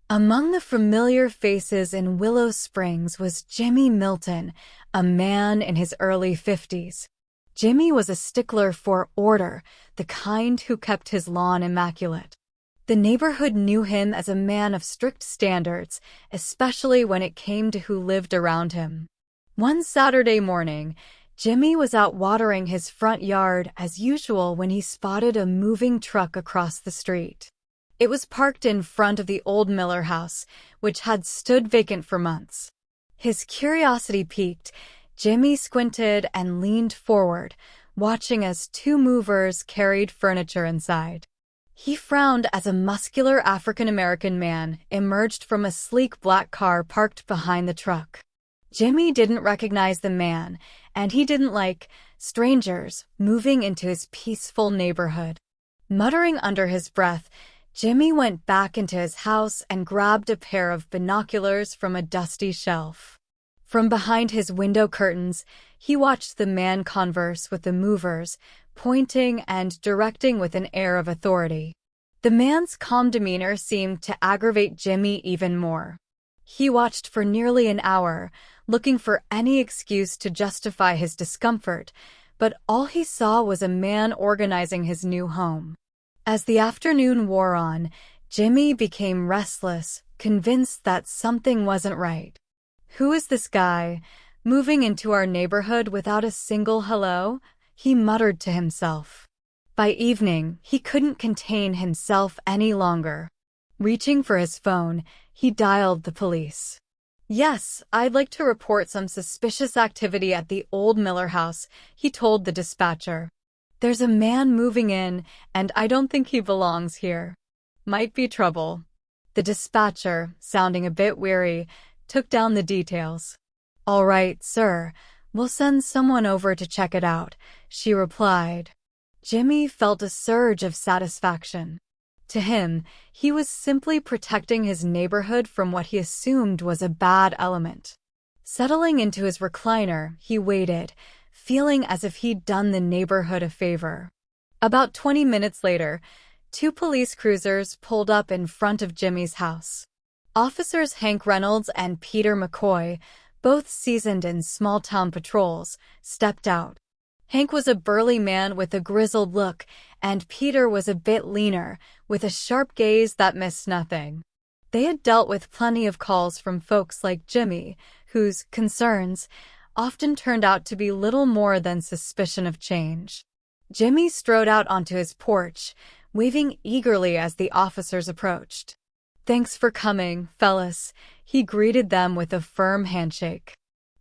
Among the familiar faces in Willow Springs was Jimmy Milton, a man in his early 50s. Jimmy was a stickler for order, the kind who kept his lawn immaculate. The neighborhood knew him as a man of strict standards, especially when it came to who lived around him. One Saturday morning, Jimmy was out watering his front yard as usual when he spotted a moving truck across the street. It was parked in front of the old Miller house, which had stood vacant for months. His curiosity piqued. Jimmy squinted and leaned forward, watching as two movers carried furniture inside. He frowned as a muscular African-American man emerged from a sleek black car parked behind the truck. Jimmy didn't recognize the man, and he didn't like strangers moving into his peaceful neighborhood. Muttering under his breath, Jimmy went back into his house and grabbed a pair of binoculars from a dusty shelf. From behind his window curtains, he watched the man converse with the movers, pointing and directing with an air of authority. The man's calm demeanor seemed to aggravate Jimmy even more. He watched for nearly an hour, looking for any excuse to justify his discomfort, but all he saw was a man organizing his new home. As the afternoon wore on, Jimmy became restless, convinced that something wasn't right. "Who is this guy, moving into our neighborhood without a single hello?" he muttered to himself. By evening, he couldn't contain himself any longer. Reaching for his phone, he dialed the police. "Yes, I'd like to report some suspicious activity at the old Miller house," he told the dispatcher. "There's a man moving in, and I don't think he belongs here. Might be trouble." The dispatcher, sounding a bit weary, took down the details. "All right, sir. We'll send someone over to check it out," she replied. Jimmy felt a surge of satisfaction. To him, he was simply protecting his neighborhood from what he assumed was a bad element. Settling into his recliner, he waited, feeling as if he'd done the neighborhood a favor. About 20 minutes later, two police cruisers pulled up in front of Jimmy's house. Officers Hank Reynolds and Peter McCoy, both seasoned in small-town patrols, stepped out. Hank was a burly man with a grizzled look, and Peter was a bit leaner, with a sharp gaze that missed nothing. They had dealt with plenty of calls from folks like Jimmy, whose concerns often turned out to be little more than suspicion of change. Jimmy strode out onto his porch, waving eagerly as the officers approached. "Thanks for coming, fellas," he greeted them with a firm handshake.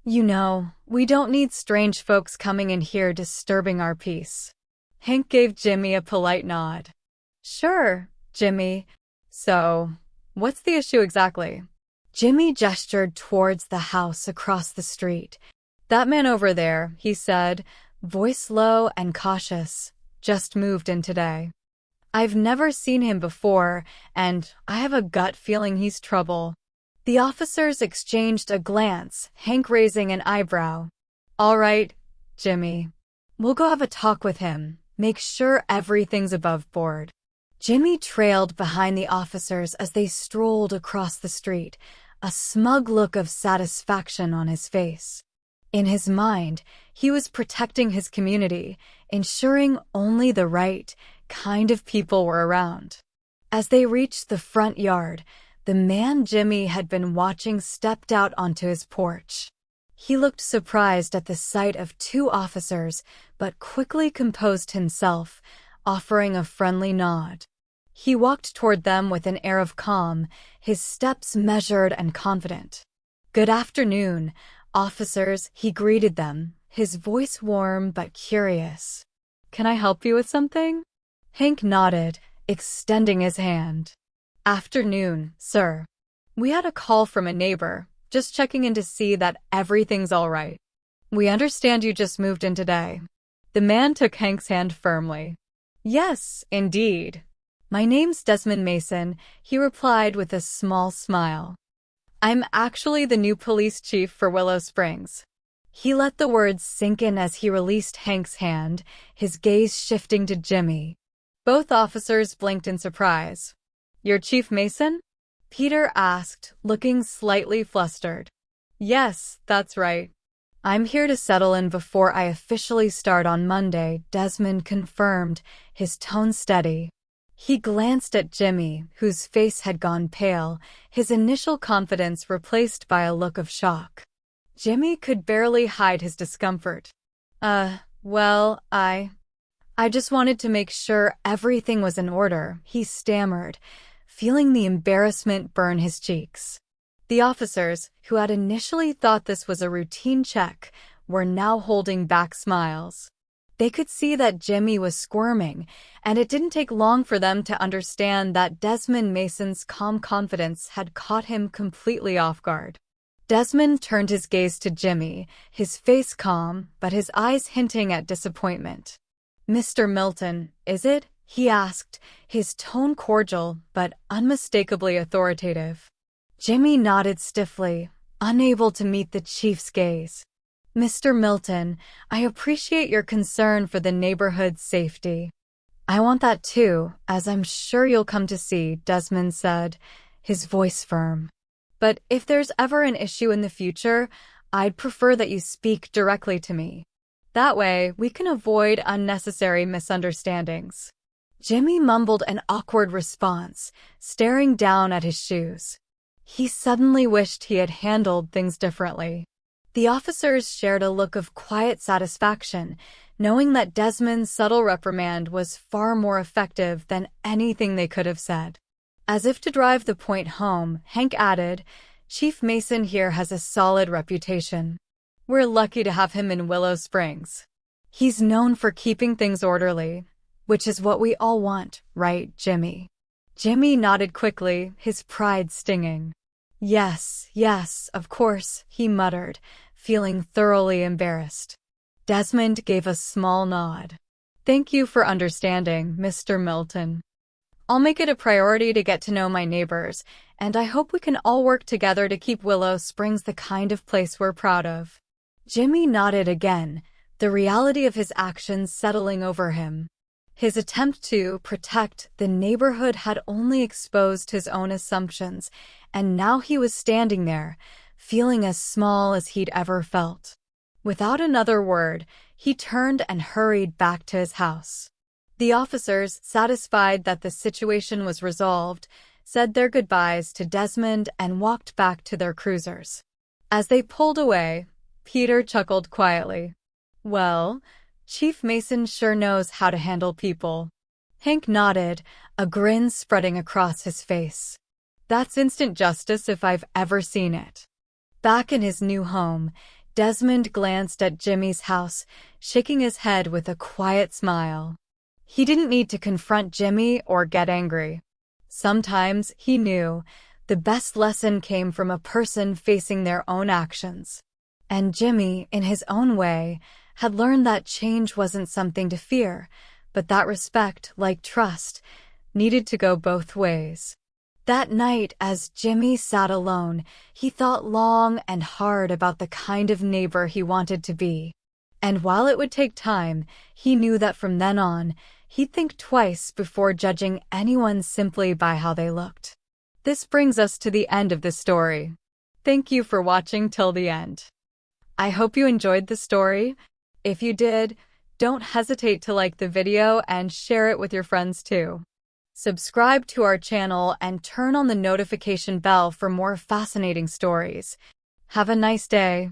"You know, we don't need strange folks coming in here disturbing our peace." Hank gave Jimmy a polite nod. "Sure, Jimmy. So, what's the issue exactly?" Jimmy gestured towards the house across the street. "That man over there," he said, voice low and cautious, "just moved in today. I've never seen him before, and I have a gut feeling he's trouble." The officers exchanged a glance, Hank raising an eyebrow. "All right, Jimmy. We'll go have a talk with him, make sure everything's above board." Jimmy trailed behind the officers as they strolled across the street, a smug look of satisfaction on his face. In his mind, he was protecting his community, ensuring only the right kind of people were around. As they reached the front yard, the man Jimmy had been watching stepped out onto his porch. He looked surprised at the sight of two officers, but quickly composed himself, offering a friendly nod. He walked toward them with an air of calm, his steps measured and confident. "Good afternoon, officers," he greeted them, his voice warm but curious. "Can I help you with something?" Hank nodded, extending his hand. "Afternoon, sir. We had a call from a neighbor, just checking in to see that everything's all right. We understand you just moved in today." The man took Hank's hand firmly. "Yes, indeed. My name's Desmond Mason," he replied with a small smile. "I'm actually the new police chief for Willow Springs." He let the words sink in as he released Hank's hand, his gaze shifting to Jimmy. Both officers blinked in surprise. "You're Chief Mason?" Peter asked, looking slightly flustered. Yes, that's right. I'm here to settle in before I officially start on Monday, Desmond confirmed, his tone steady. He glanced at Jimmy, whose face had gone pale, his initial confidence replaced by a look of shock. Jimmy could barely hide his discomfort. Well, I just wanted to make sure everything was in order, he stammered, feeling the embarrassment burn his cheeks. The officers, who had initially thought this was a routine check, were now holding back smiles. They could see that Jimmy was squirming, and it didn't take long for them to understand that Desmond Mason's calm confidence had caught him completely off guard. Desmond turned his gaze to Jimmy, his face calm, but his eyes hinting at disappointment. "Mr. Milton, is it?" he asked, his tone cordial but unmistakably authoritative. Jimmy nodded stiffly, unable to meet the chief's gaze. "Mr. Milton, I appreciate your concern for the neighborhood's safety." "I want that too, as I'm sure you'll come to see," Desmond said, his voice firm. "But if there's ever an issue in the future, I'd prefer that you speak directly to me. That way, we can avoid unnecessary misunderstandings." Jimmy mumbled an awkward response, staring down at his shoes. He suddenly wished he had handled things differently. The officers shared a look of quiet satisfaction, knowing that Desmond's subtle reprimand was far more effective than anything they could have said. As if to drive the point home, Hank added, "Chief Mason here has a solid reputation. We're lucky to have him in Willow Springs. He's known for keeping things orderly, which is what we all want, right, Jimmy?" Jimmy nodded quickly, his pride stinging. Yes, of course," he muttered, feeling thoroughly embarrassed. Desmond gave a small nod. "Thank you for understanding, Mr. Milton. I'll make it a priority to get to know my neighbors, and I hope we can all work together to keep Willow Springs the kind of place we're proud of." Jimmy nodded again, the reality of his actions settling over him. His attempt to protect the neighborhood had only exposed his own assumptions, and now he was standing there, feeling as small as he'd ever felt. Without another word, he turned and hurried back to his house. The officers, satisfied that the situation was resolved, said their goodbyes to Desmond and walked back to their cruisers. As they pulled away, Peter chuckled quietly. "Well, Chief Mason sure knows how to handle people." Hank nodded, a grin spreading across his face. "That's instant justice if I've ever seen it." Back in his new home, Desmond glanced at Jimmy's house, shaking his head with a quiet smile. He didn't need to confront Jimmy or get angry. Sometimes, he knew, the best lesson came from a person facing their own actions. And Jimmy, in his own way, had learned that change wasn't something to fear, but that respect, like trust, needed to go both ways. That night, as Jimmy sat alone, he thought long and hard about the kind of neighbor he wanted to be. And while it would take time, he knew that from then on, he'd think twice before judging anyone simply by how they looked. This brings us to the end of the story. Thank you for watching till the end. I hope you enjoyed the story. If you did, don't hesitate to like the video and share it with your friends too. Subscribe to our channel and turn on the notification bell for more fascinating stories. Have a nice day.